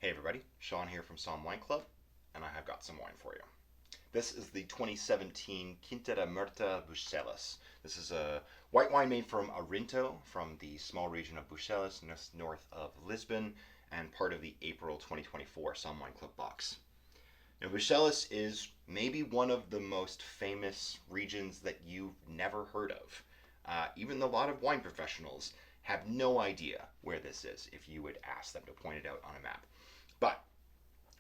Hey everybody, Sean here from Somm Wine Club, and I have got some wine for you. This is the 2017 Quinta da Bucelas. This is a white wine made from Arinto, from the small region of Bucelas, north of Lisbon, and part of the April 2024 Somm Wine Club box. Now, Bucelas is maybe one of the most famous regions that you've never heard of. Even a lot of wine professionals have no idea where this is if you would ask them to point it out on a map. But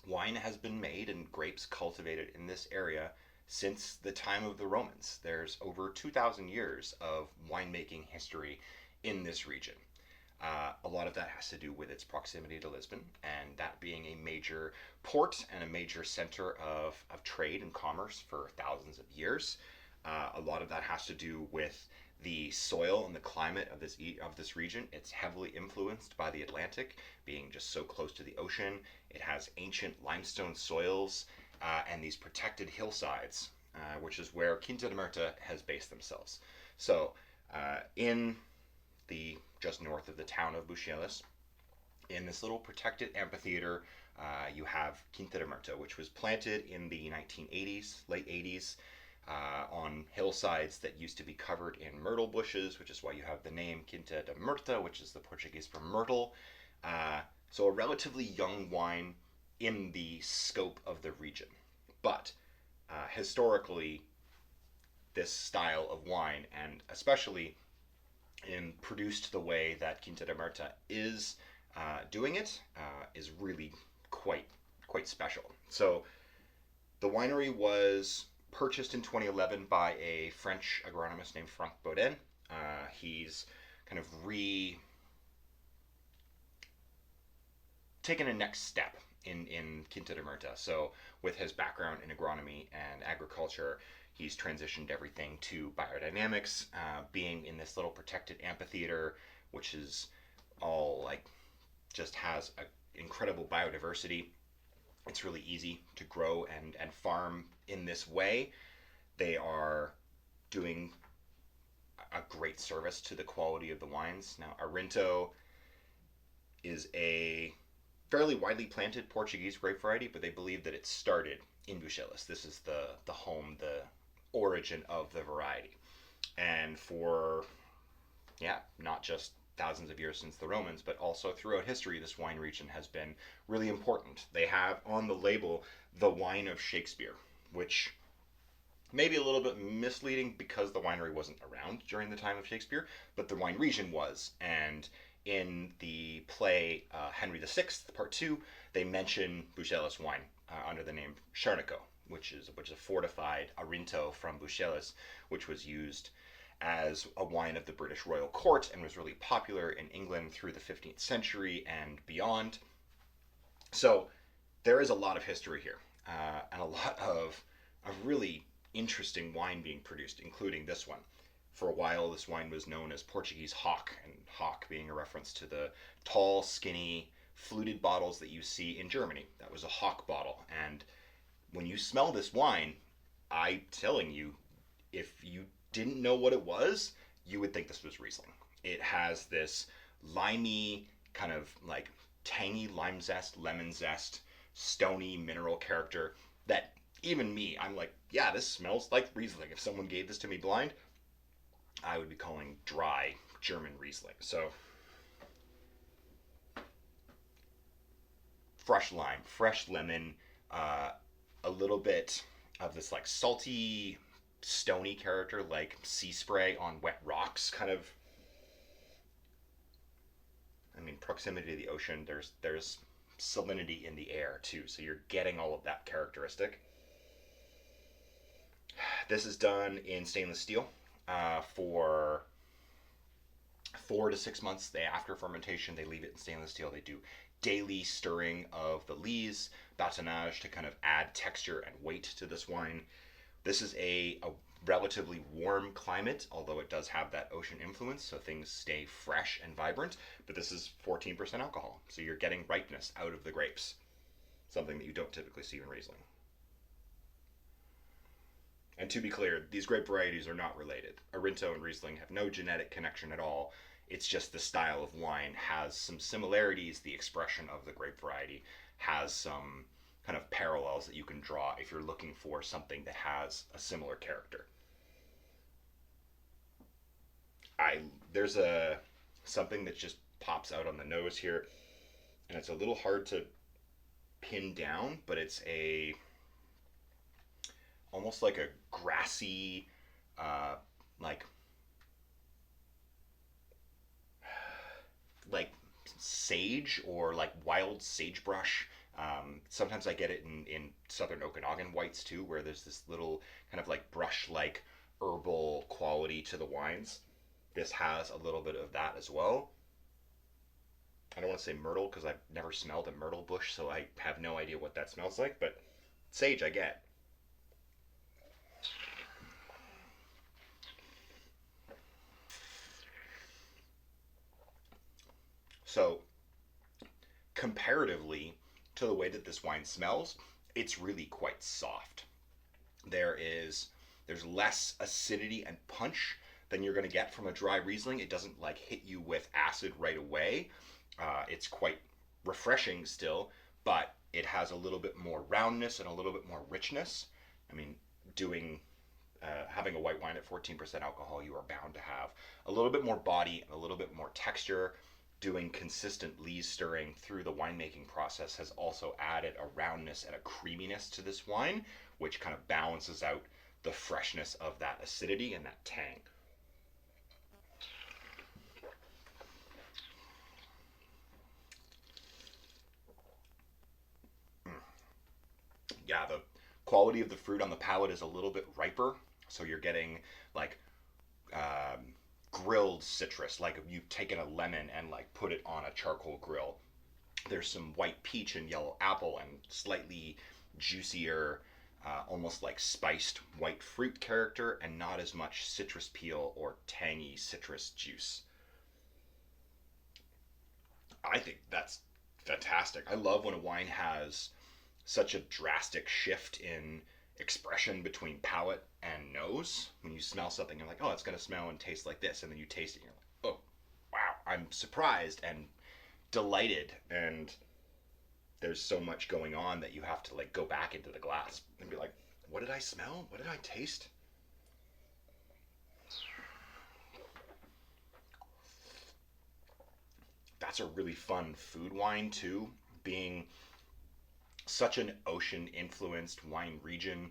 wine has been made and grapes cultivated in this area since the time of the Romans. There's over 2,000 years of winemaking history in this region. A lot of that has to do with its proximity to Lisbon, and that being a major port and a major center of trade and commerce for thousands of years. A lot of that has to do with the soil and the climate of this region. It's heavily influenced by the Atlantic, being just so close to the ocean. It has ancient limestone soils and these protected hillsides, which is where Quinta da Murta has based themselves. So, in the just north of the town of Bucelas, in this little protected amphitheater, you have Quinta da Murta, which was planted in the 1980s, late 80s, on hillsides that used to be covered in myrtle bushes, which is why you have the name Quinta da Murta, which is the Portuguese for myrtle. So a relatively young wine in the scope of the region. But historically, this style of wine, and especially in produced the way that Quinta da Murta is doing it, is really quite special. So the winery was purchased in 2011 by a French agronomist named Franck Baudin. He's kind of taken a next step in Quinta da Murta. So with his background in agronomy and agriculture, he's transitioned everything to biodynamics, being in this little protected amphitheater, which is all like just has an incredible biodiversity. It's really easy to grow and farm in this way. They are doing a great service to the quality of the wines. Now, Arinto is a fairly widely planted Portuguese grape variety, but they believe that it started in Bucelas. This is the home, the origin of the variety. And for, not just thousands of years since the Romans, but also throughout history, this wine region has been really important. They have on the label the wine of Shakespeare, which may be a little bit misleading because the winery wasn't around during the time of Shakespeare, but the wine region was. And in the play Henry VI, Part 2, they mention Bucelas wine under the name Charnico, which is a fortified Arinto from Bucelas, which was used as a wine of the British royal court and was really popular in England through the 15th century and beyond. So there is a lot of history here, and a lot of really interesting wine being produced, including this one. For a while, this wine was known as Portuguese hock, and hock being a reference to the tall, skinny, fluted bottles that you see in Germany. That was a hock bottle. And when you smell this wine, I'm telling you, if you didn't know what it was, you would think this was Riesling. It has this limey, kind of like tangy lime zest, lemon zest, stony mineral character that even me, I'm like, yeah, this smells like Riesling. If someone gave this to me blind, I would be calling dry German Riesling. So fresh lime, fresh lemon, a little bit of this like salty, stony character, like sea spray on wet rocks, kind of. I mean, proximity to the ocean. There's salinity in the air too, so you're getting all of that characteristic. This is done in stainless steel for 4 to 6 months after fermentation. They leave it in stainless steel. They do daily stirring of the lees, batonnage, to kind of add texture and weight to this wine. This is a relatively warm climate, although it does have that ocean influence, so things stay fresh and vibrant. But this is 14% alcohol, so you're getting ripeness out of the grapes, something that you don't typically see in Riesling. And to be clear, these grape varieties are not related. Arinto and Riesling have no genetic connection at all. It's just the style of wine has some similarities. The expression of the grape variety has some kind of parallels that you can draw if you're looking for something that has a similar character. I there's a something that just pops out on the nose here, and it's a little hard to pin down, but it's a almost like a grassy, uh, like like sage or like wild sagebrush. Sometimes I get it in southern Okanagan whites too, where there's this little kind of like brush like herbal quality to the wines. This has a little bit of that as well. I don't want to say myrtle because I've never smelled a myrtle bush, so I have no idea what that smells like, but sage I get. So, comparatively to the way that this wine smells, it's really quite soft. There is there's less acidity and punch than you're going to get from a dry Riesling. It doesn't like hit you with acid right away. It's quite refreshing still, but it has a little bit more roundness and a little bit more richness. I mean, doing having a white wine at 14% alcohol, you are bound to have a little bit more body and a little bit more texture. Doing consistent lees stirring through the winemaking process has also added a roundness and a creaminess to this wine, which kind of balances out the freshness of that acidity and that tang. Yeah, the quality of the fruit on the palate is a little bit riper, so you're getting like grilled citrus, like you've taken a lemon and like put it on a charcoal grill. There's some white peach and yellow apple and slightly juicier, almost like spiced white fruit character, and not as much citrus peel or tangy citrus juice. I think that's fantastic. I love when a wine has such a drastic shift in expression between palate and nose. When you smell something, you're like, oh, it's going to smell and taste like this. And then you taste it and you're like, oh, wow, I'm surprised and delighted. And there's so much going on that you have to like go back into the glass and be like, what did I smell? What did I taste? That's a really fun food wine too, being such an ocean influenced wine region.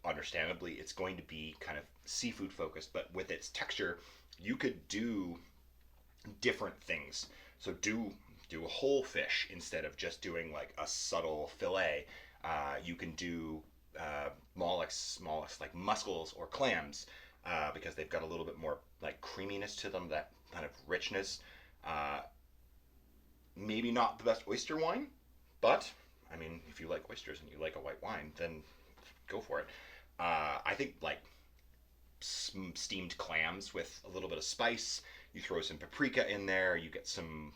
Understandably, it's going to be kind of seafood focused, but with its texture, you could do different things. So do a whole fish instead of just doing like a subtle fillet. You can do mollusks like mussels or clams, because they've got a little bit more like creaminess to them, that kind of richness. Uh, Maybe not the best oyster wine, but I mean, if you like oysters and you like a white wine, then go for it. I think like steamed clams with a little bit of spice. You throw some paprika in there. You get some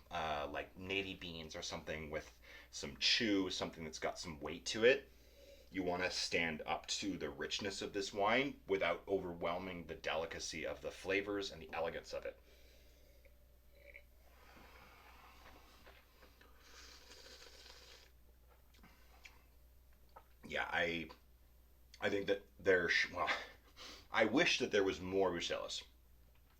like navy beans or something with some chew, something that's got some weight to it. You want to stand up to the richness of this wine without overwhelming the delicacy of the flavors and the elegance of it. Yeah, I think that there's well, I wish that there was more Bucelas.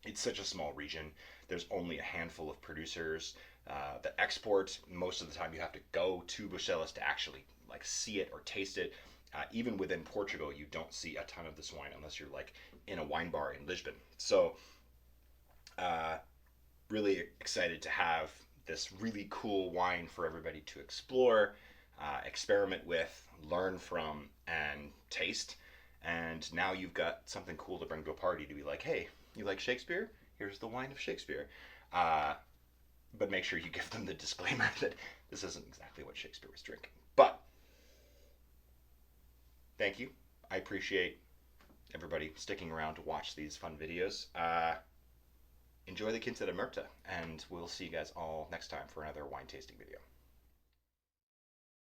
It's such a small region. There's only a handful of producers that export. Most of the time, you have to go to Bucelas to actually like see it or taste it. Even within Portugal, you don't see a ton of this wine unless you're like in a wine bar in Lisbon. So, uh, really excited to have this really cool wine for everybody to explore, experiment with, learn from, and taste. And now you've got something cool to bring to a party to be like, hey, you like Shakespeare? Here's the wine of Shakespeare. Uh, but make sure you give them the disclaimer that this isn't exactly what Shakespeare was drinking. But thank you. I appreciate everybody sticking around to watch these fun videos. Enjoy the Quinta da Murta, and we'll see you guys all next time for another wine tasting video.